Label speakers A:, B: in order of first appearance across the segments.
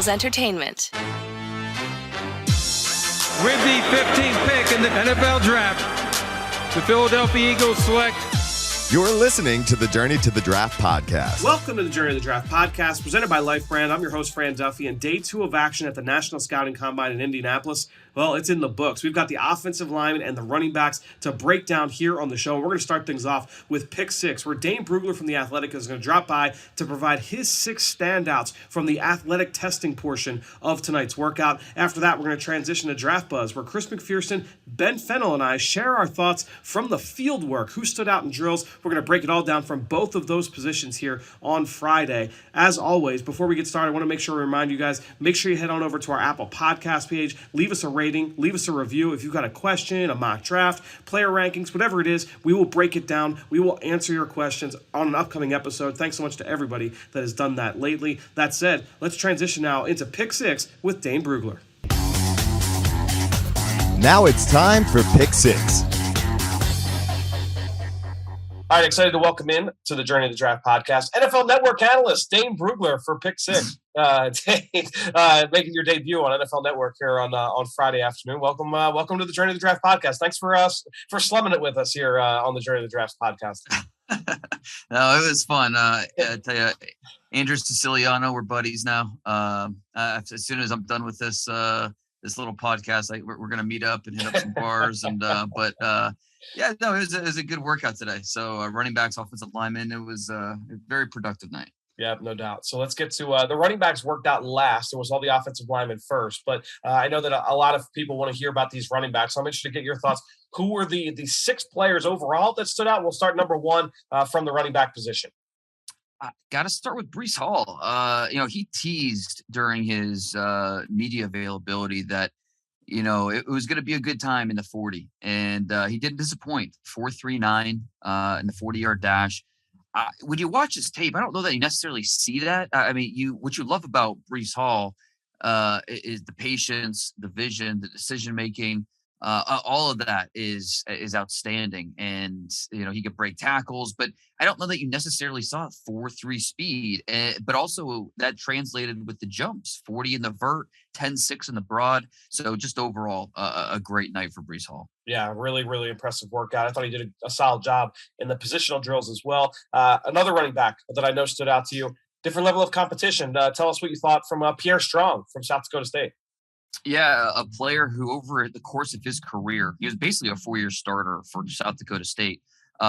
A: Eagles Entertainment.
B: With the 15th pick in the NFL Draft, the Philadelphia Eagles select.
C: You're listening to the Journey to the Draft podcast.
D: Welcome to the Journey to the Draft podcast, presented by Life Brand. I'm your host, Fran Duffy, and day 2 of action at the National Scouting Combine in Indianapolis. Well, it's in the books. We've got the offensive linemen and the running backs to break down here on the show. We're going to start things off with Pick 6, where Dane Brugler from The Athletic is going to drop by to provide his 6 standouts from the athletic testing portion of tonight's workout. After that, we're going to transition to Draft Buzz, where Chris McPherson, Ben Fennell, and I share our thoughts from the field work, who stood out in drills. We're going to break it all down from both of those positions here on Friday. As always, before we get started, I want to make sure to remind you guys, make sure you head on over to our Apple Podcast page, leave us a rating, leave us a review. If you've got a question, a mock draft, player rankings, whatever it is, we will break it down. We will answer your questions on an upcoming episode. Thanks so much to everybody that has done that lately. That said, let's transition now into Pick 6 with Dane Brugler.
C: Now it's time for Pick 6.
D: All right, excited to welcome in to the Journey to the Draft podcast, NFL Network analyst Dane Brugler for Pick 6. Dane, making your debut on NFL Network here on Friday afternoon. Welcome to the Journey to the Draft podcast. Thanks for slumming it with us here on the Journey to the Draft podcast.
E: No, it was fun. I tell you, Andrew Siciliano, we're buddies now. As soon as I'm done with this little podcast, we're going to meet up and hit up some bars. Yeah, no, it was a good workout today. So running backs, offensive linemen, it was a very productive night.
D: Yeah, no doubt. So let's get to the running backs worked out last. It was all the offensive linemen first. But I know that a lot of people want to hear about these running backs. So I'm interested to get your thoughts. Who were the 6 players overall that stood out? We'll start number 1 from the running back position.
E: Got to start with Breece Hall. He teased during his media availability that, it was going to be a good time in the 40. And he didn't disappoint. 4.39 in the 40-yard dash. When you watch his tape, I don't know that you necessarily see that. What you love about Breece Hall is the patience, the vision, the decision-making. All of that is outstanding. And, he could break tackles, but I don't know that you necessarily saw 4.3 speed, but also that translated with the jumps, 40 in the vert, 10.6 in the broad. So just overall, a great night for Breece Hall.
D: Yeah, really, really impressive workout. I thought he did a solid job in the positional drills as well. Another running back that I know stood out to you, different level of competition. Tell us what you thought from Pierre Strong from South Dakota State.
E: Yeah, a player who over the course of his career, he was basically a 4-year starter for South Dakota State.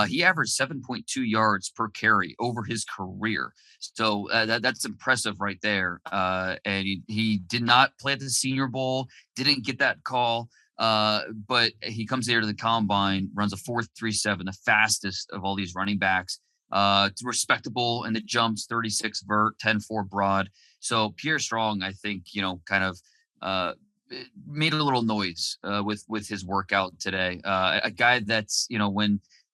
E: He averaged 7.2 yards per carry over his career. So that's impressive right there. And he did not play at the Senior Bowl, didn't get that call. But he comes here to the combine, runs a 4.37, the fastest of all these running backs. Respectable in the jumps, 36 vert, 10.4 broad. So Pierre Strong, I think, made a little noise with his workout today. A guy that's,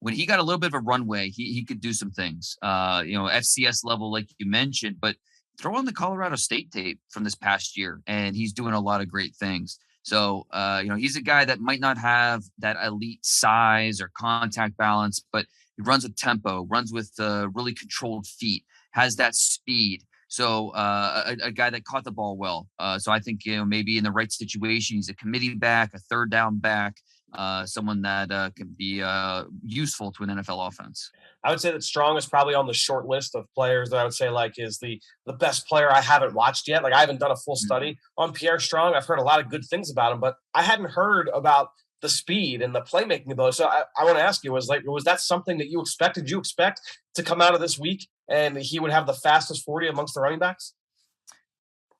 E: when he got a little bit of a runway, he could do some things. FCS level, like you mentioned, but throw on the Colorado State tape from this past year, and he's doing a lot of great things. So, he's a guy that might not have that elite size or contact balance, but he runs with tempo, runs with really controlled feet, has that speed. So a guy that caught the ball well. So I think, maybe in the right situation, he's a committee back, a third down back, someone that can be useful to an NFL offense.
D: I would say that Strong is probably on the short list of players that I would say is the best player I haven't watched yet. I haven't done a full study on Pierre Strong. I've heard a lot of good things about him, but I hadn't heard about the speed and the playmaking ability. So I want to ask you, was that something that you expected? Did you expect to come out of this week and he would have the fastest 40 amongst the running backs?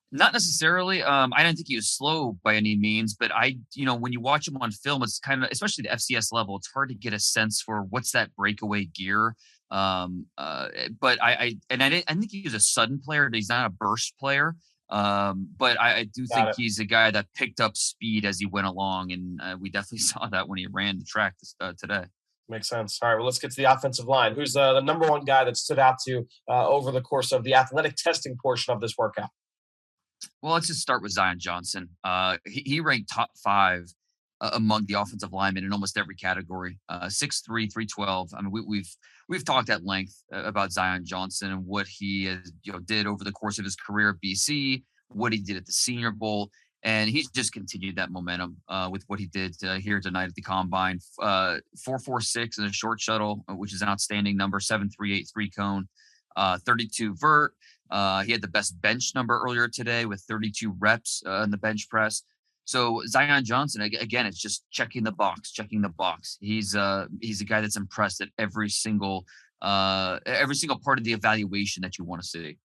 E: Not necessarily. I didn't think he was slow by any means, but when you watch him on film, it's kind of, especially the FCS level, it's hard to get a sense for what's that breakaway gear. But I think he was a sudden player. He's not a burst player. But I do think he's a guy that picked up speed as he went along, and we definitely saw that when he ran the track today.
D: Makes sense. All right, well, let's get to the offensive line. Who's the number 1 guy that stood out to you over the course of the athletic testing portion of this workout?
E: Well, let's just start with Zion Johnson. He ranked top 5 among the offensive linemen in almost every category. 6'3", 312. I mean, we've talked at length about Zion Johnson and what he did over the course of his career at BC, what he did at the Senior Bowl. And he's just continued that momentum with what he did here tonight at the Combine. 4.46 in a short shuttle, which is an outstanding number, 7.383 cone, 32 vert. He had the best bench number earlier today with 32 reps in the bench press. So Zion Johnson, again, it's just checking the box. He's a guy that's impressed at every single part of the evaluation that you want to see.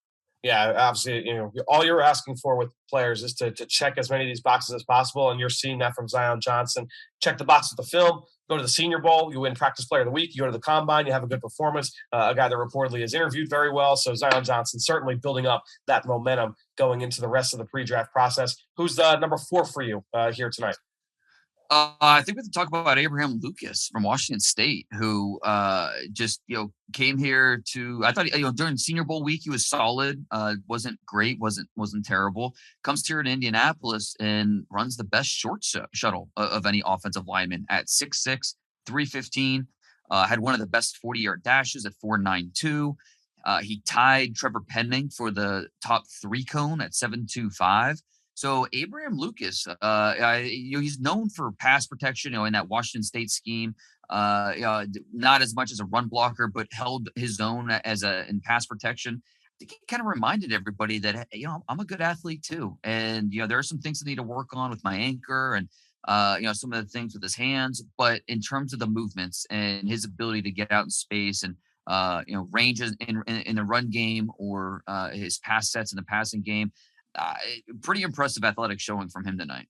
D: Yeah, obviously, all you're asking for with players is to check as many of these boxes as possible, and you're seeing that from Zion Johnson. Check the box with the film, go to the Senior Bowl, you win Practice Player of the Week, you go to the Combine, you have a good performance, a guy that reportedly is interviewed very well. So Zion Johnson certainly building up that momentum going into the rest of the pre-draft process. Who's the number 4 for you here tonight?
E: I think we have to talk about Abraham Lucas from Washington State, who just came here to. I thought during Senior Bowl week he was solid, wasn't great, wasn't terrible. Comes here in Indianapolis and runs the best short shuttle of any offensive lineman at 6'6", 315. Had one of the best 40-yard dashes at 4.92. He tied Trevor Penning for the top 3 cone at 7.25. So Abraham Lucas, he's known for pass protection, in that Washington State scheme. Not as much as a run blocker, but held his own in pass protection. I think he kind of reminded everybody that I'm a good athlete too, and there are some things I need to work on with my anchor and some of the things with his hands. But in terms of the movements and his ability to get out in space and ranges in the run game or his pass sets in the passing game. Pretty impressive athletic showing from him tonight.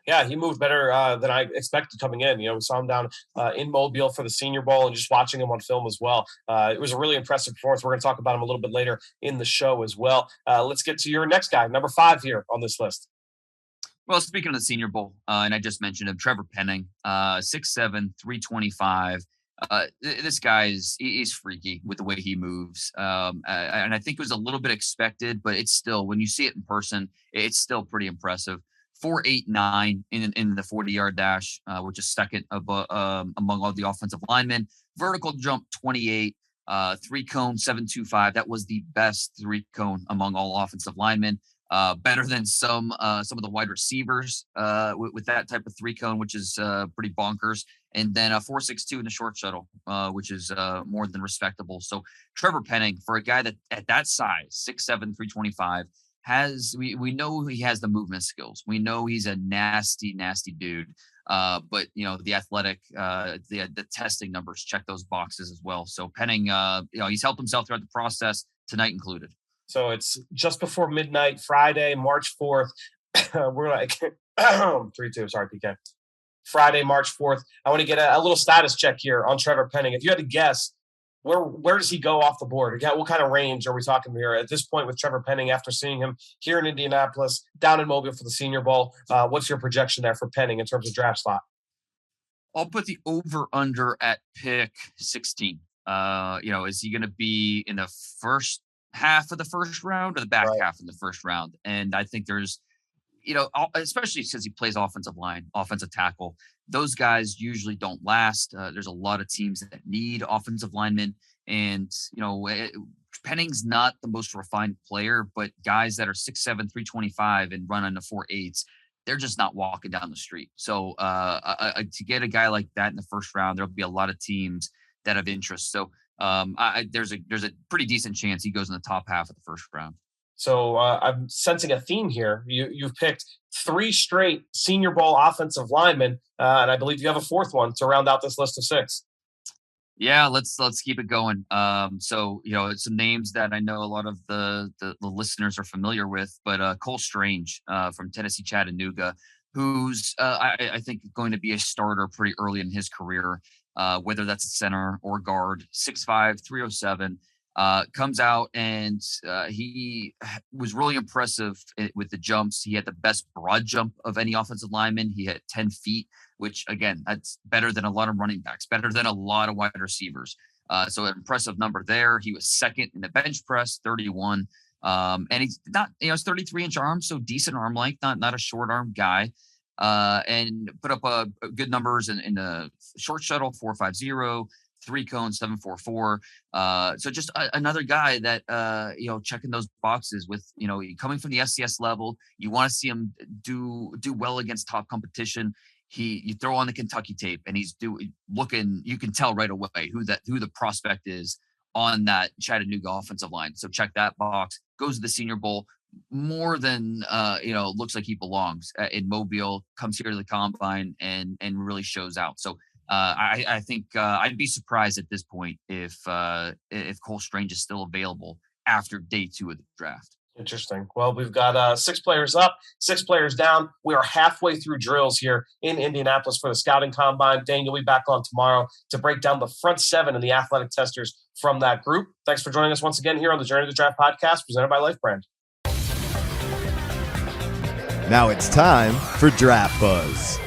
D: Yeah, he moved better than I expected coming in. We saw him down in Mobile for the Senior Bowl and just watching him on film as well. It was a really impressive performance. We're going to talk about him a little bit later in the show as well. Let's get to your next guy, number 5 here on this list.
E: Well, speaking of the Senior Bowl, and I just mentioned him, Trevor Penning, 6'7", 325. This guy he's freaky with the way he moves. And I think it was a little bit expected, but it's still, when you see it in person, it's still pretty impressive. 4.89 in the 40-yard dash, which is second among all the offensive linemen. Vertical jump 28, 3 cone 7.25. That was the best 3 cone among all offensive linemen. Better than some of the wide receivers with that type of 3 cone, which is pretty bonkers. And then a 4.62 in the short shuttle, which is more than respectable. So Trevor Penning, for a guy that at that size, 6'7", 325, we know he has the movement skills. We know he's a nasty dude. But the athletic, the testing numbers check those boxes as well. So Penning, he's helped himself throughout the process, tonight included.
D: So it's just before midnight, Friday, March 4th. We're like 3-2. Sorry, PK. Friday, March 4th. I want to get a little status check here on Trevor Penning. If you had to guess, where does he go off the board? Again, what kind of range are we talking here at this point with Trevor Penning after seeing him here in Indianapolis, down in Mobile for the Senior Bowl? What's your projection there for Penning in terms of draft slot?
E: I'll put the over-under at pick 16. Is he going to be in the first half of the first round or the back half of the first round? And I think there's, especially because he plays offensive line, offensive tackle, those guys usually don't last. There's a lot of teams that need offensive linemen. And, Penning's not the most refined player, but guys that are 6'7", 325 and run on the 4.8s, they're just not walking down the street. So to get a guy like that in the first round, there'll be a lot of teams that have interest. So there's a pretty decent chance he goes in the top half of the first round.
D: So I'm sensing a theme here. You've picked 3 straight Senior Bowl offensive linemen, and I believe you have a 4th one to round out this list of 6.
E: Yeah, let's keep it going. So some names that I know a lot of the listeners are familiar with, but Cole Strange from Tennessee Chattanooga, who's I think going to be a starter pretty early in his career, whether that's a center or guard. 6'5", 307. Comes out and he was really impressive with the jumps. He had the best broad jump of any offensive lineman. He had 10 feet, which again, that's better than a lot of running backs, better than a lot of wide receivers. So an impressive number there. He was second in the bench press, 31. And he's not, it's 33-inch arms, so decent arm length, not a short arm guy. And put up good numbers in the short shuttle, 4.50, 3 cone 7.44. So just another guy that checking those boxes with coming from the SCS level. You want to see him do well against top competition. You throw on the Kentucky tape and he's looking. You can tell right away who the prospect is on that Chattanooga offensive line. So check that box. Goes to the Senior Bowl. More than looks like he belongs in Mobile. Comes here to the combine and really shows out. So I think I'd be surprised at this point if Cole Strange is still available after day 2 of the draft.
D: Interesting. Well, we've got 6 players up, 6 players down. We are halfway through drills here in Indianapolis for the scouting combine. Dane, you'll be back on tomorrow to break down the front 7 and the athletic testers from that group. Thanks for joining us once again here on the Journey to the Draft podcast presented by Life Brand.
C: Now it's time for Draft Buzz.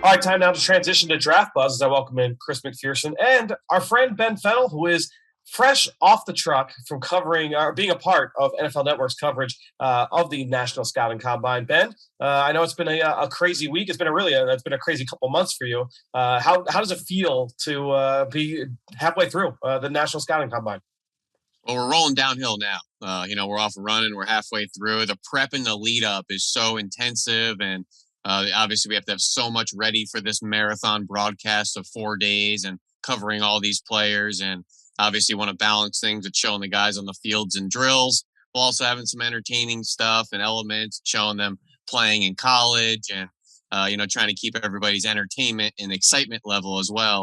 D: All right, time now to transition to Draft Buzz as I welcome in Chris McPherson and our friend Ben Fennell, who is fresh off the truck from covering or being a part of NFL Network's coverage of the National Scouting Combine. Ben, I know it's been a crazy week. It's been a crazy couple months for you. How does it feel to be halfway through the National Scouting Combine?
A: Well, we're rolling downhill now. We're off and running. We're halfway through. The prep and the lead up is so intensive. And obviously we have to have so much ready for this marathon broadcast of 4 days and covering all these players. And obviously want to balance things with showing the guys on the fields and drills, while also having some entertaining stuff and elements, showing them playing in college and, trying to keep everybody's entertainment and excitement level as well.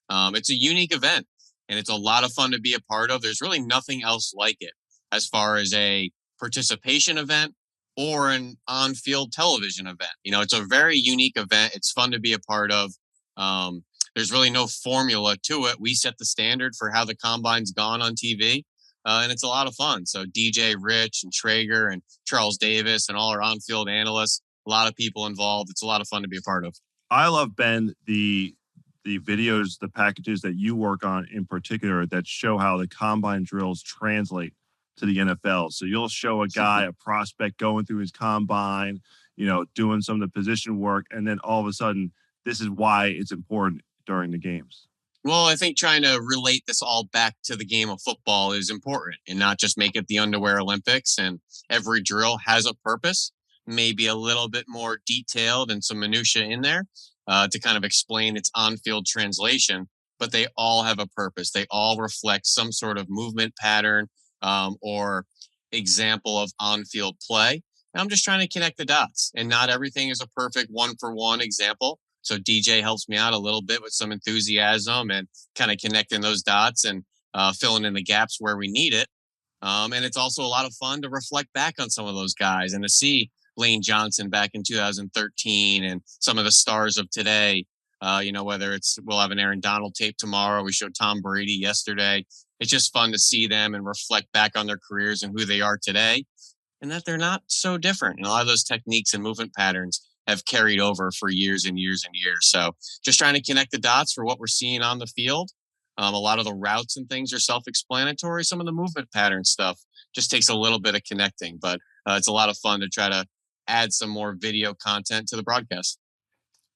A: It's a unique event and it's a lot of fun to be a part of. There's really nothing else like it as far as a participation event or an on-field television event. It's a very unique event. It's fun to be a part of. There's really no formula to it. We set the standard for how the combine's gone on TV, and it's a lot of fun. So DJ Rich and Traeger and Charles Davis and all our on-field analysts, a lot of people involved. It's a lot of fun to be a part of.
F: I love, Ben, the videos, the packages that you work on in particular that show how the combine drills translate to the NFL. So you'll show a guy, a prospect going through his combine, doing some of the position work, and then all of a sudden, this is why it's important during the games.
A: Well, I think trying to relate this all back to the game of football is important and not just make it the underwear Olympics. And every drill has a purpose, maybe a little bit more detailed and some minutia in there to kind of explain its on-field translation, but they all have a purpose. They all reflect some sort of movement pattern or example of on-field play. And I'm just trying to connect the dots, and not everything is a perfect one-for-one example. So DJ helps me out a little bit with some enthusiasm and kind of connecting those dots and filling in the gaps where we need it. And it's also a lot of fun to reflect back on some of those guys and to see Lane Johnson back in 2013 and some of the stars of today. Whether we'll have an Aaron Donald tape tomorrow. We showed Tom Brady yesterday. It's just fun to see them and reflect back on their careers and who they are today, and that they're not so different. And a lot of those techniques and movement patterns have carried over for years and years and years. So just trying to connect the dots for what we're seeing on the field. A lot of the routes and things are self-explanatory. Some of the movement pattern stuff just takes a little bit of connecting, but it's a lot of fun to try to add some more video content to the broadcast.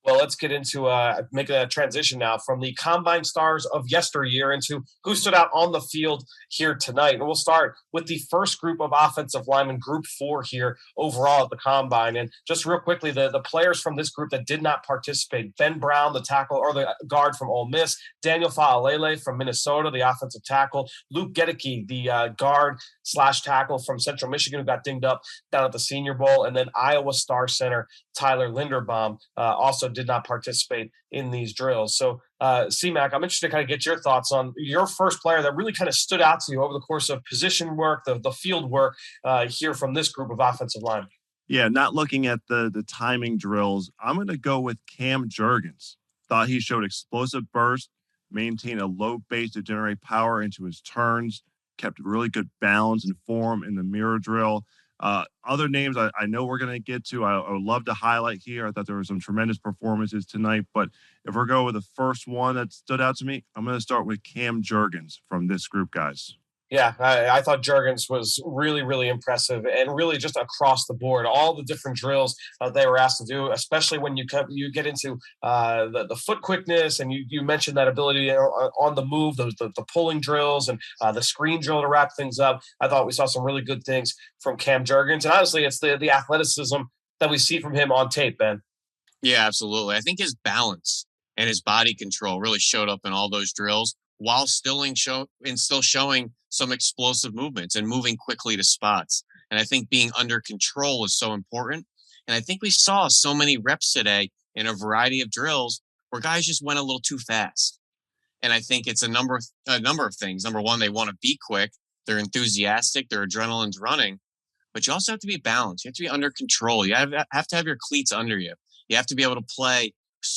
D: Well, let's get into making a transition now from the combine stars of yesteryear into who stood out on the field here tonight. And we'll start with the first group of offensive linemen, group 4 here overall at the combine. And just real quickly, the players from this group that did not participate: Ben Brown, the tackle or the guard from Ole Miss; Daniel Fa'alele from Minnesota, the offensive tackle; Luke Gedeke, the guard/tackle from Central Michigan, who got dinged up down at the Senior Bowl; and then Iowa star center Tyler Linderbaum also did not participate in these drills. So, C-Mac, I'm interested to kind of get your thoughts on your first player that really kind of stood out to you over the course of position work, the field work here from this group of offensive linemen.
F: Yeah, not looking at the timing drills, I'm going to go with Cam Jurgens. Thought he showed explosive burst, maintained a low base to generate power into his turns, kept really good balance and form in the mirror drill. Other names I know we're going to get to, I would love to highlight here. I thought there were some tremendous performances tonight, but if we're going with the first one that stood out to me, I'm going to start with Cam Jurgens from this group, guys.
D: Yeah, I thought Jurgens was really, really impressive, and really just across the board, all the different drills they were asked to do, especially when you get into the foot quickness, and you mentioned that ability on the move, the pulling drills, and the screen drill to wrap things up. I thought we saw some really good things from Cam Jurgens, and honestly, it's the athleticism that we see from him on tape, Ben.
A: Yeah, absolutely. I think his balance and his body control really showed up in all those drills while still showing some explosive movements and moving quickly to spots. And I think being under control is so important. And I think we saw so many reps today in a variety of drills where guys just went a little too fast. And I think it's a number of things. Number one, they want to be quick. They're enthusiastic. Their adrenaline's running. But you also have to be balanced. You have to be under control. You have to have your cleats under you. You have to be able to play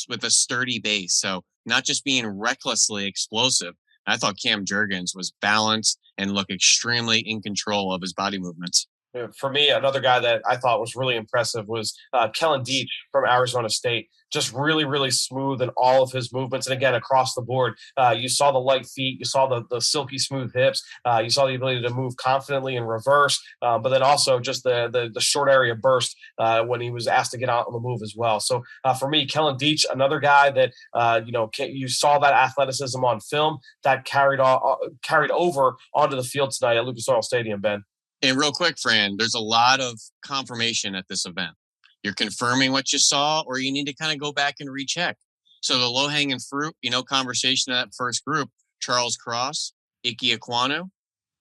A: with a sturdy base. So not just being recklessly explosive. I thought Cam Jurgens was balanced and looked extremely in control of his body movements.
D: For me, another guy that I thought was really impressive was Kellen Deach from Arizona State. Just really, really smooth in all of his movements. And again, across the board, you saw the light feet, you saw the silky smooth hips, you saw the ability to move confidently in reverse, but then also just the short area burst when he was asked to get out on the move as well. So for me, Kellen Deach, another guy that, you saw that athleticism on film that carried over onto the field tonight at Lucas Oil Stadium, Ben.
A: And real quick, Fran, there's a lot of confirmation at this event. You're confirming what you saw, or you need to kind of go back and recheck. So the low hanging fruit, conversation of that first group, Charles Cross, Ike Ekwonu.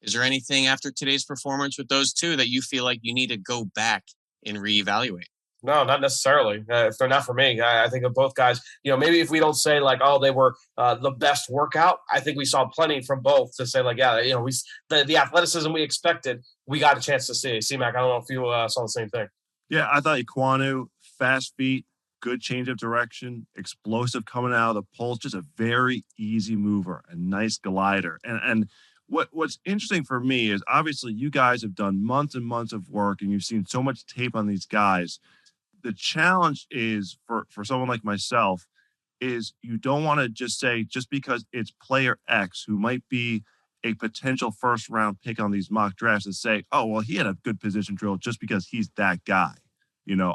A: Is there anything after today's performance with those two that you feel like you need to go back and reevaluate?
D: No, not necessarily. If they're not for me, I think of both guys. Maybe if we don't say like, oh, they were the best workout, I think we saw plenty from both to say like, yeah, the athleticism we expected, we got a chance to see. C-Mac, I don't know if you saw the same thing.
F: Yeah, I thought Ekwonu, fast feet, good change of direction, explosive coming out of the pulse, just a very easy mover, a nice glider. And what's interesting for me is obviously you guys have done months and months of work and you've seen so much tape on these guys. The challenge is for someone like myself is you don't want to just say just because it's player X who might be a potential first round pick on these mock drafts and say, oh, well, he had a good position drill just because he's that guy.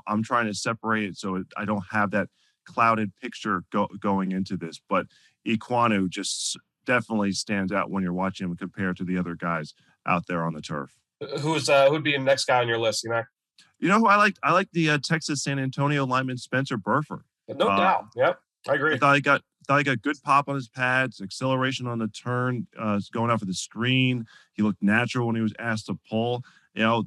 F: I'm trying to separate it so I don't have that clouded picture going into this. But Ekwonu just definitely stands out when you're watching him compared to the other guys out there on the turf.
D: Who'd be the next guy on your list, C-Mac?
F: You know who I liked? I like the Texas San Antonio lineman Spencer Burford.
D: No doubt. Yep, I agree.
F: I thought he got good pop on his pads, acceleration on the turn, going out for the screen. He looked natural when he was asked to pull.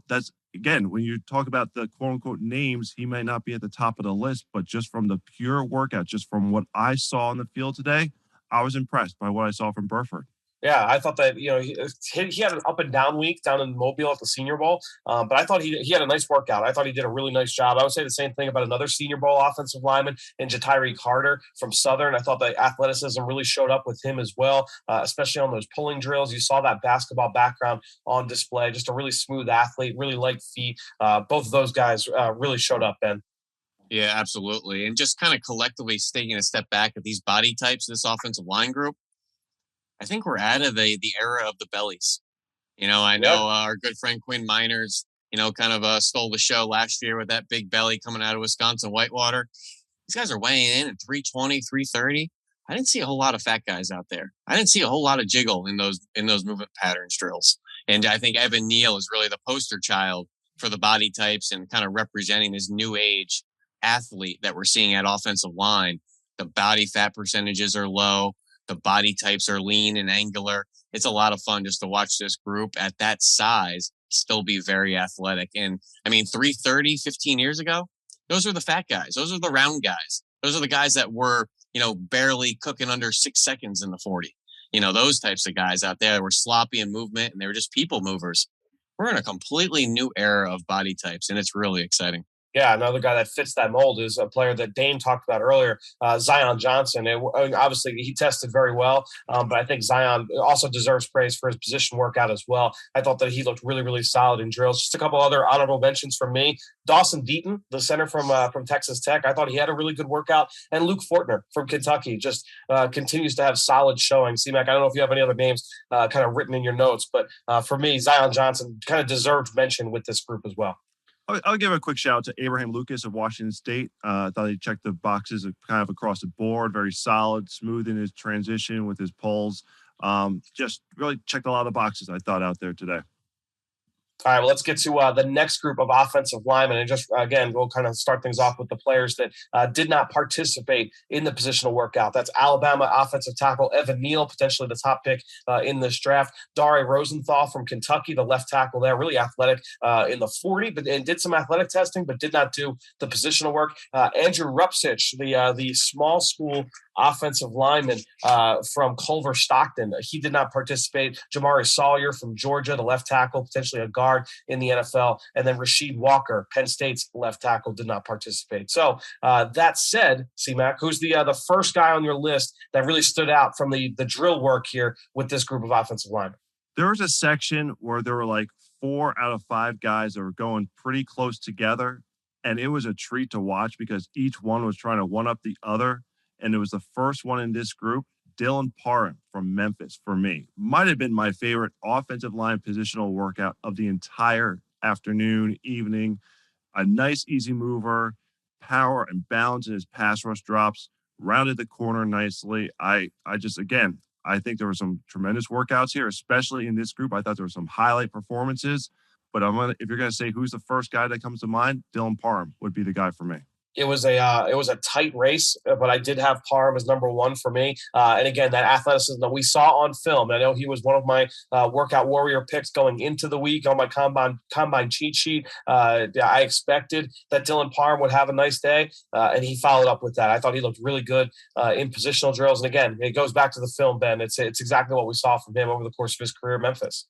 F: That's again when you talk about the quote unquote names, he may not be at the top of the list, but just from the pure workout, just from what I saw on the field today, I was impressed by what I saw from Burford.
D: Yeah, I thought that he had an up and down week down in Mobile at the Senior Bowl, but I thought he had a nice workout. I thought he did a really nice job. I would say the same thing about another Senior Bowl offensive lineman in Jatiri Carter from Southern. I thought the athleticism really showed up with him as well, especially on those pulling drills. You saw that basketball background on display. Just a really smooth athlete, really light feet. Both of those guys really showed up, Ben.
A: Yeah, absolutely. And just kind of collectively taking a step back at these body types, this offensive line group, I think we're out of the era of the bellies. I know our good friend Quinn Miners, kind of stole the show last year with that big belly coming out of Wisconsin Whitewater. These guys are weighing in at 320, 330. I didn't see a whole lot of fat guys out there. I didn't see a whole lot of jiggle in those movement patterns drills. And I think Evan Neal is really the poster child for the body types and kind of representing this new age athlete that we're seeing at offensive line. The body fat percentages are low. The body types are lean and angular. It's a lot of fun just to watch this group at that size still be very athletic. And 330, 15 years ago, those are the fat guys. Those are the round guys. Those are the guys that were, barely cooking under 6 seconds in the 40. Those types of guys out there were sloppy in movement and they were just people movers. We're in a completely new era of body types and it's really exciting.
D: Yeah, another guy that fits that mold is a player that Dane talked about earlier, Zion Johnson. Obviously, he tested very well, but I think Zion also deserves praise for his position workout as well. I thought that he looked really, really solid in drills. Just a couple other honorable mentions from me. Dawson Deaton, the center from Texas Tech. I thought he had a really good workout. And Luke Fortner from Kentucky just continues to have solid showing. C-Mac, I don't know if you have any other names kind of written in your notes, but for me, Zion Johnson kind of deserved mention with this group as well.
F: I'll give a quick shout out to Abraham Lucas of Washington State. I thought he checked the boxes kind of across the board, very solid, smooth in his transition with his pulls. Just really checked a lot of boxes, I thought, out there today.
D: All right, well, let's get to the next group of offensive linemen. And just, again, we'll kind of start things off with the players that did not participate in the positional workout. That's Alabama offensive tackle Evan Neal, potentially the top pick in this draft. Dare Rosenthal from Kentucky, the left tackle there, really athletic in the 40, and did some athletic testing, but did not do the positional work. Andrew Rupsich, the small school offensive lineman from Culver Stockton. He did not participate. Jamari Sawyer from Georgia, the left tackle, potentially a guard in the NFL. And then Rasheed Walker, Penn State's left tackle, did not participate. So that said, C-Mac, who's the first guy on your list that really stood out from the drill work here with this group of offensive linemen?
F: There was a section where there were like 4 out of 5 guys that were going pretty close together. And it was a treat to watch because each one was trying to one-up the other. And it was the first one in this group, Dylan Parham from Memphis, for me. Might have been my favorite offensive line positional workout of the entire afternoon, evening. A nice, easy mover, power and balance in his pass rush drops, rounded the corner nicely. I think there were some tremendous workouts here, especially in this group. I thought there were some highlight performances. But if you're going to say who's the first guy that comes to mind, Dylan Parham would be the guy for me.
D: It was a tight race, but I did have Parham as number one for me. And again, that athleticism that we saw on film. I know he was one of my workout warrior picks going into the week on my combine cheat sheet. I expected that Dylan Parham would have a nice day, and he followed up with that. I thought he looked really good in positional drills. And again, it goes back to the film, Ben. It's exactly what we saw from him over the course of his career at Memphis.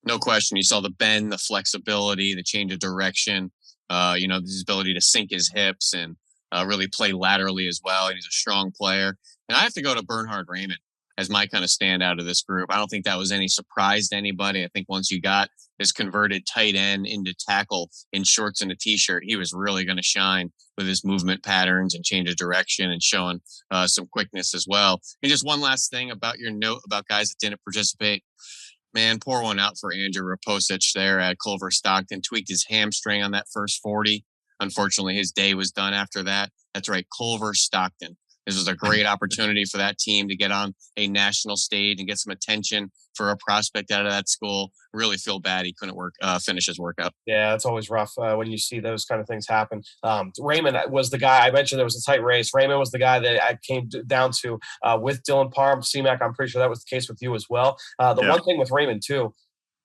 A: No question. You saw the bend, the flexibility, the change of direction. His ability to sink his hips and really play laterally as well. And he's a strong player. And I have to go to Bernhard Raymond as my kind of standout of this group. I don't think that was any surprise to anybody. I think once you got his converted tight end into tackle in shorts and a t-shirt, he was really going to shine with his movement patterns and change of direction and showing some quickness as well. And just one last thing about your note about guys that didn't participate. Man, pour one out for Andrew Raposich there at Culver Stockton. Tweaked his hamstring on that first 40. Unfortunately, his day was done after that. That's right, Culver Stockton. This was a great opportunity for that team to get on a national stage and get some attention for a prospect out of that school. Really feel bad he couldn't finish his workout.
D: Yeah, it's always rough when you see those kind of things happen. Raymond was the guy I mentioned. There was a tight race. Raymond was the guy that I came down to with Dylan Parham. C-Mac, I'm pretty sure that was the case with you as well. One thing with Raymond too,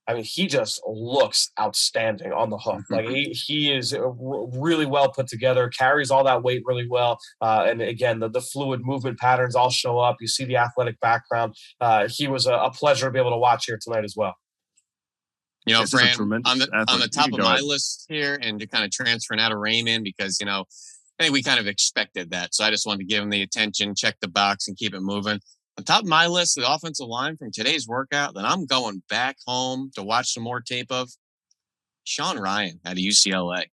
D: I mean, he just looks outstanding on the hook. Like he is really well put together, carries all that weight really well. And again, the fluid movement patterns all show up. You see the athletic background. He was a pleasure to be able to watch here tonight as well.
A: Fran, on the top of my list here, and to kind of transferring out of Raymond because, I think we kind of expected that. So I just wanted to give him the attention, check the box, and keep it moving. On top of my list, the offensive line from today's workout that I'm going back home to watch some more tape of, Sean Ryan out of UCLA.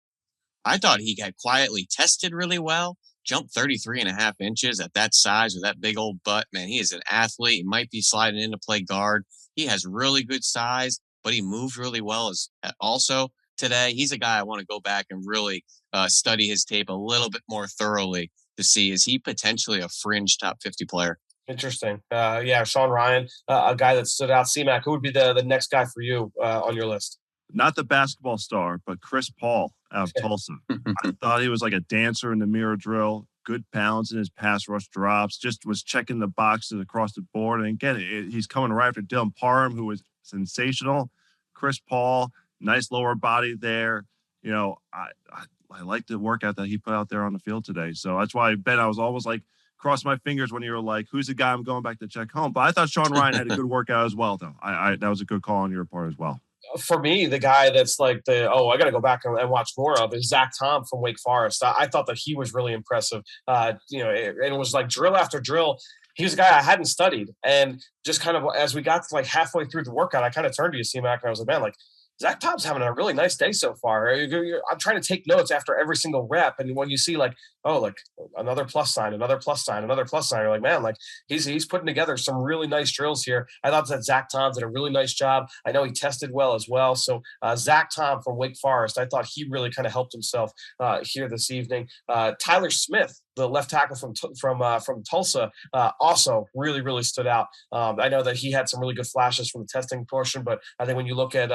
A: I thought he had quietly tested really well, jumped 33.5 inches at that size with that big old butt. Man, he is an athlete. He might be sliding in to play guard. He has really good size, but he moved really well also today. He's a guy I want to go back and really study his tape a little bit more thoroughly to see, is he potentially a fringe top 50 player?
D: Interesting. Sean Ryan, a guy that stood out. C-Mac, who would be the next guy for you on your list?
F: Not the basketball star, but Chris Paul out of Tulsa. I thought he was like a dancer in the mirror drill. Good balance in his pass rush drops. Just was checking the boxes across the board. And again, he's coming right after Dylan Parham, who was sensational. Chris Paul, nice lower body there. I like the workout that he put out there on the field today. So that's why, Ben, I was always like, cross my fingers when you were like, who's the guy I'm going back to check home? But I thought Sean Ryan had a good workout as well, though. That was a good call on your part as well.
D: For me, the guy that's like I got to go back and watch more of is Zach Tom from Wake Forest. I thought that he was really impressive. And it was like drill after drill. He was a guy I hadn't studied. And just kind of as we got to like halfway through the workout, I kind of turned to you, C-Mac, and I was like, man, like, Zach Tom's having a really nice day so far. I'm trying to take notes after every single rep. And when you see like, like another plus sign, another plus sign, another plus sign, you're like, man, like he's putting together some really nice drills here. I thought that Zach Tom did a really nice job. I know he tested well as well. So Zach Tom from Wake Forest, I thought he really kind of helped himself here this evening. Tyler Smith, the left tackle from Tulsa, also really stood out. I know that he had some really good flashes from the testing portion, but I think when you look at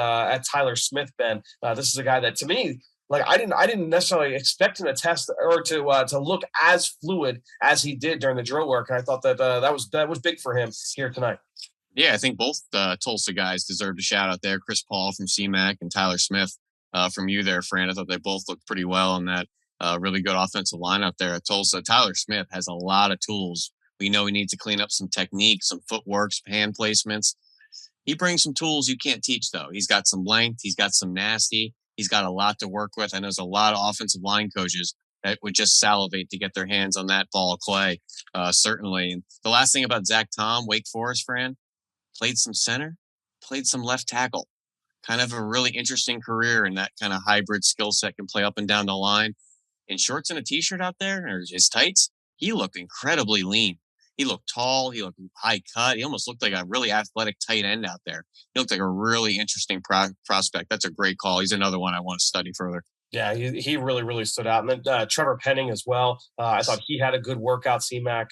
D: Tyler Smith, Ben, this is a guy that to me, like I didn't necessarily expect him to test or to look as fluid as he did during the drill work, and I thought that that was big for him here tonight.
A: Yeah, I think both Tulsa guys deserved a shout out there. Chris Paul from CMAC and Tyler Smith from you there, Fran. I thought they both looked pretty well in that really good offensive lineup there at Tulsa. Tyler Smith has a lot of tools. We know he needs to clean up some technique, some footwork, some hand placements. He brings some tools you can't teach, though. He's got some length. He's got some nasty. He's got a lot to work with. I know there's a lot of offensive line coaches that would just salivate to get their hands on that ball of clay, certainly. And the last thing about Zach Tom, Wake Forest, Fran, played some center, played some left tackle. Kind of a really interesting career in that kind of hybrid skill set, can play up and down the line. In shorts and a T-shirt out there, or his tights, he looked incredibly lean. He looked tall. He looked high cut. He almost looked like a really athletic tight end out there. He looked like a really interesting prospect. That's a great call. He's another one I want to study further.
D: Yeah, he really stood out. And then Trevor Penning as well. I thought he had a good workout, C-Mac.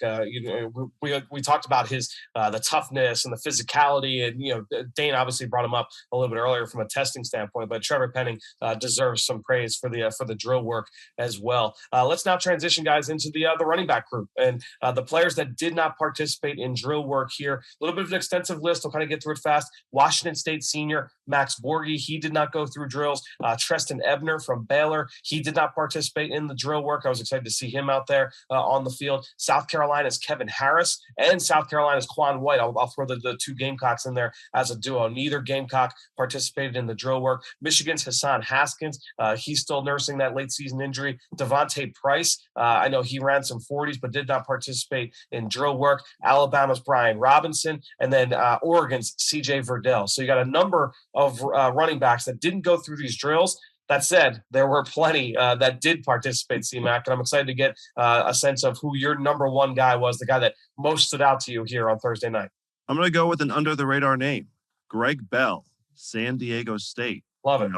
D: We talked about his the toughness and the physicality. And, Dane obviously brought him up a little bit earlier from a testing standpoint. But Trevor Penning deserves some praise for the drill work as well. Let's now transition, guys, into the running back group. And the players that did not participate in drill work here. A little bit of an extensive list. I'll kind of get through it fast. Washington State senior Max Borghi, he did not go through drills. Treston Ebner from Baylor, he did not participate in the drill work. I was excited to see him out there on the field. South Carolina's Kevin Harris and South Carolina's Quan White. I'll throw the two Gamecocks in there as a duo. Neither Gamecock participated in the drill work. Michigan's Hassan Haskins, he's still nursing that late season injury. Devontae Price, I know he ran some 40s but did not participate in drill work. Alabama's Brian Robinson, and then Oregon's CJ Verdell. So you got a number of running backs that didn't go through these drills. That said, there were plenty that did participate, C-Mac, and I'm excited to get a sense of who your number one guy was, the guy that most stood out to you here on Thursday night.
F: I'm going to go with an under-the-radar name, Greg Bell, San Diego State.
D: Love it.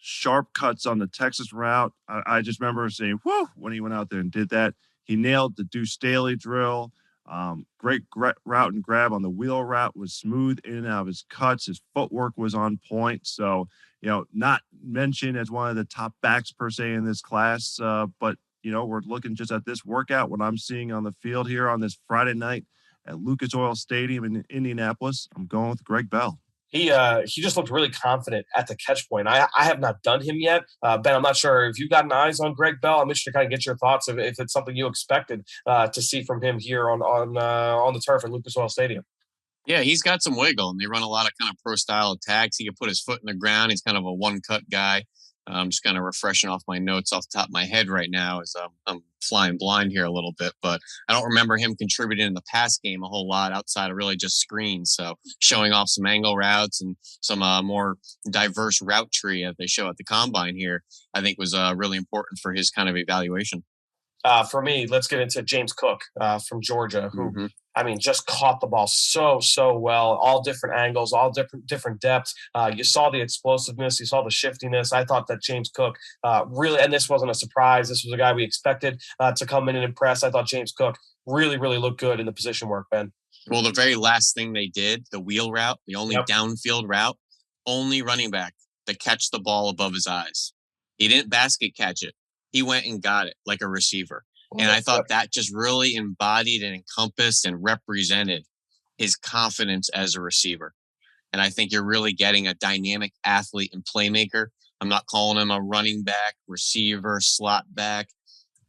F: Sharp cuts on the Texas route. I just remember saying, whoo, when he went out there and did that. He nailed the Deuce Staley drill. Great route and grab on the wheel route, was smooth in and out of his cuts. His footwork was on point. So, not mentioned as one of the top backs per se in this class, but, we're looking just at this workout, what I'm seeing on the field here on this Friday night at Lucas Oil Stadium in Indianapolis. I'm going with Greg Bell.
D: He just looked really confident at the catch point. I have not done him yet. Ben, I'm not sure if you've gotten eyes on Greg Bell. I'm interested to kind of get your thoughts if it's something you expected to see from him here on the turf at Lucas Oil Stadium.
A: Yeah, he's got some wiggle, and they run a lot of kind of pro style attacks. He can put his foot in the ground. He's kind of a one cut guy. I'm just kind of refreshing off my notes off the top of my head right now as I'm flying blind here a little bit, but I don't remember him contributing in the pass game a whole lot outside of really just screens. So showing off some angle routes and some more diverse route tree that they show at the combine here, I think was really important for his kind of evaluation.
D: For me, let's get into James Cook from Georgia, who, just caught the ball so well, all different angles, all different depths. You saw the explosiveness, you saw the shiftiness. I thought that James Cook really, and this wasn't a surprise, this was a guy we expected to come in and impress. I thought James Cook really looked good in the position work, Ben.
A: Well, the very last thing they did, the wheel route, the only downfield route, only running back to catch the ball above his eyes. He didn't basket catch it. He went and got it like a receiver. And I thought that just really embodied and encompassed and represented his confidence as a receiver. And I think you're really getting a dynamic athlete and playmaker. I'm not calling him a running back, receiver, slot back.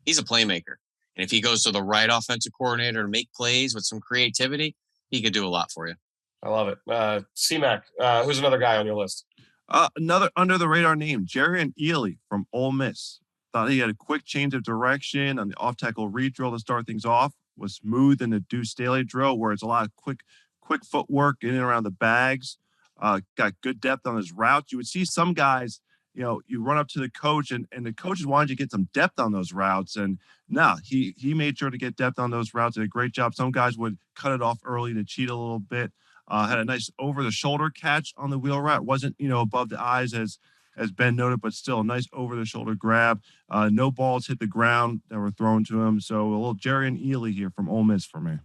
A: He's a playmaker. And if he goes to the right offensive coordinator to make plays with some creativity, he could do a lot for you.
D: I love it. C-Mac, who's another guy on your list?
F: Another under the radar name, Jerrion Ealy from Ole Miss. Thought he had a quick change of direction on the off tackle read drill to start things off. Was smooth in the Deuce Staley drill, where it's a lot of quick footwork in and around the bags. Got good depth on his routes. You would see some guys, you run up to the coach and the coaches wanted you to get some depth on those routes. And no, he made sure to get depth on those routes. Did a great job. Some guys would cut it off early to cheat a little bit. Had a nice over-the-shoulder catch on the wheel route. Wasn't, above the eyes as Ben noted, but still a nice over-the-shoulder grab. No balls hit the ground that were thrown to him. So a little Jerrion Ealy here from Ole Miss for me.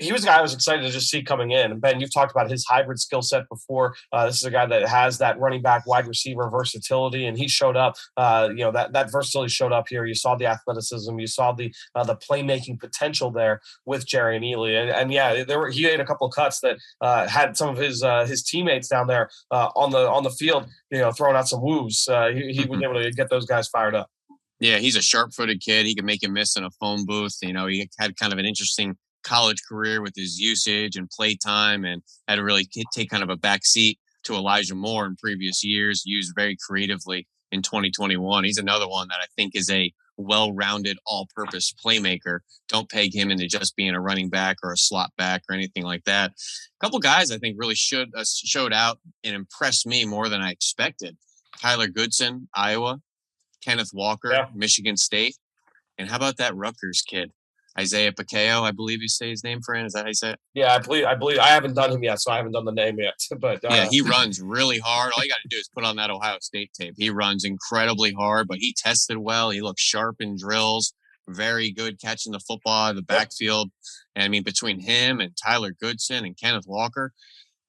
D: He was a guy I was excited to just see coming in. And Ben, you've talked about his hybrid skill set before. This is a guy that has that running back, wide receiver versatility, and he showed up. That versatility showed up here. You saw the athleticism, you saw the playmaking potential there with Jerrion Ealy, and yeah, he had a couple of cuts that had some of his teammates down there on the field, throwing out some woos. He was able to get those guys fired up.
A: Yeah, he's a sharp-footed kid. He could make a miss in a phone booth. He had kind of an interesting college career with his usage and play time, and had to really take kind of a back seat to Elijah Moore in previous years, used very creatively in 2021. He's another one that I think is a well-rounded all-purpose playmaker. Don't peg him into just being a running back or a slot back or anything like that. A couple guys I think really showed out and impressed me more than I expected. Tyler Goodson, Iowa, Kenneth Walker, Michigan State. And how about that Rutgers kid? Isaiah Pacheco, I believe you say his name, Fran. Is that how you say it?
D: Yeah, I believe I haven't done him yet, so I haven't done the name yet. But
A: yeah, he runs really hard. All you got to do is put on that Ohio State tape. He runs incredibly hard, but he tested well. He looks sharp in drills. Very good catching the football in the backfield. And I mean, between him and Tyler Goodson and Kenneth Walker,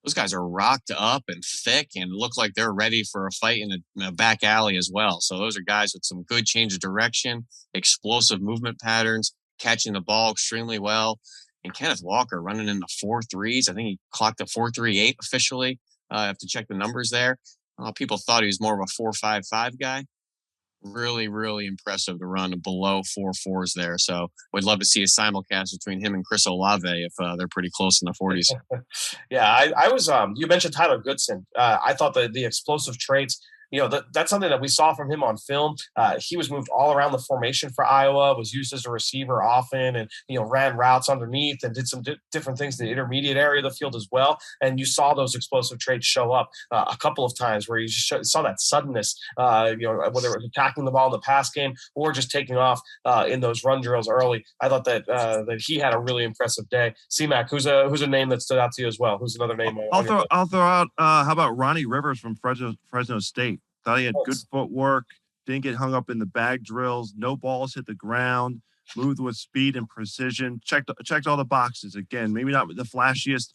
A: those guys are rocked up and thick and look like they're ready for a fight in a back alley as well. So those are guys with some good change of direction, explosive movement patterns, catching the ball extremely well. And Kenneth Walker running in the 4.3s. I think he clocked a 4.38 officially. I have to check the numbers there. People thought he was more of a 4.55 guy. Really, really impressive to run below 4.4s there. So we'd love to see a simulcast between him and Chris Olave if they're pretty close in the 40s.
D: Yeah, I was you mentioned Tyler Goodson. I thought that the explosive traits, that's something that we saw from him on film. He was moved all around the formation for Iowa, was used as a receiver often, and ran routes underneath and did some different things in the intermediate area of the field as well. And you saw those explosive traits show up a couple of times where you saw that suddenness, whether it was attacking the ball in the pass game or just taking off in those run drills early. I thought that he had a really impressive day. C-Mac, who's a name that stood out to you as well? Who's another name?
F: I'll throw out. How about Ronnie Rivers from Fresno State? Thought he had good footwork, didn't get hung up in the bag drills, no balls hit the ground, moved with speed and precision, checked all the boxes. Again, maybe not the flashiest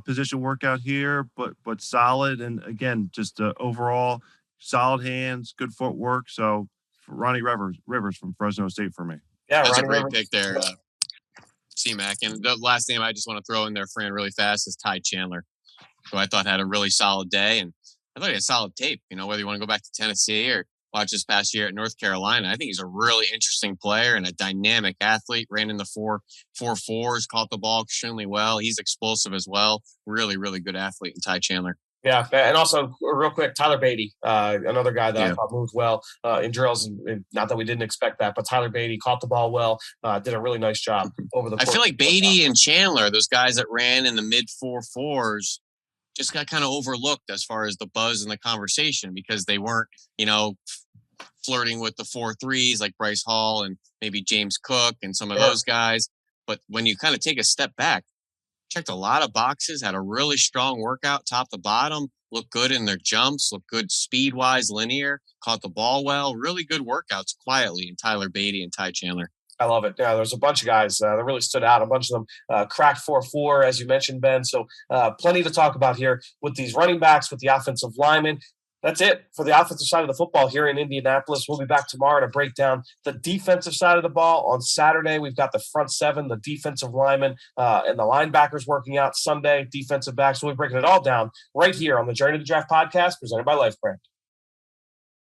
F: position workout here, but solid. And again, just overall solid hands, good footwork. So Ronnie Rivers from Fresno State for me.
D: Yeah,
A: that's a great pick there, C-Mac. And the last name I just want to throw in there, Fran, really fast is Ty Chandler, who I thought had a really solid day. And I thought he had solid tape, whether you want to go back to Tennessee or watch this past year at North Carolina. I think he's a really interesting player and a dynamic athlete. Ran in the 4.4s, caught the ball extremely well. He's explosive as well. Really, really good athlete in Ty Chandler.
D: Yeah, and also real quick, Tyler Beatty, another guy that I thought moved well in drills. And not that we didn't expect that, but Tyler Beatty caught the ball well, did a really nice job over the course.
A: I feel like Beatty and Chandler, those guys that ran in the mid 4.4s, just got kind of overlooked as far as the buzz in the conversation because they weren't, flirting with the 4.3s like Bryce Hall and maybe James Cook and some of those guys. But when you kind of take a step back, checked a lot of boxes, had a really strong workout top to bottom, looked good in their jumps, looked good speed-wise, linear, caught the ball well, really good workouts quietly in Tyler Beatty and Ty Chandler.
D: I love it. Yeah, there's a bunch of guys that really stood out. A bunch of them cracked 4.4, as you mentioned, Ben. So plenty to talk about here with these running backs, with the offensive linemen. That's it for the offensive side of the football here in Indianapolis. We'll be back tomorrow to break down the defensive side of the ball. On Saturday, we've got the front seven, the defensive linemen, and the linebackers working out. Sunday, defensive backs. We'll be breaking it all down right here on the Journey to the Draft podcast presented by Life Brand.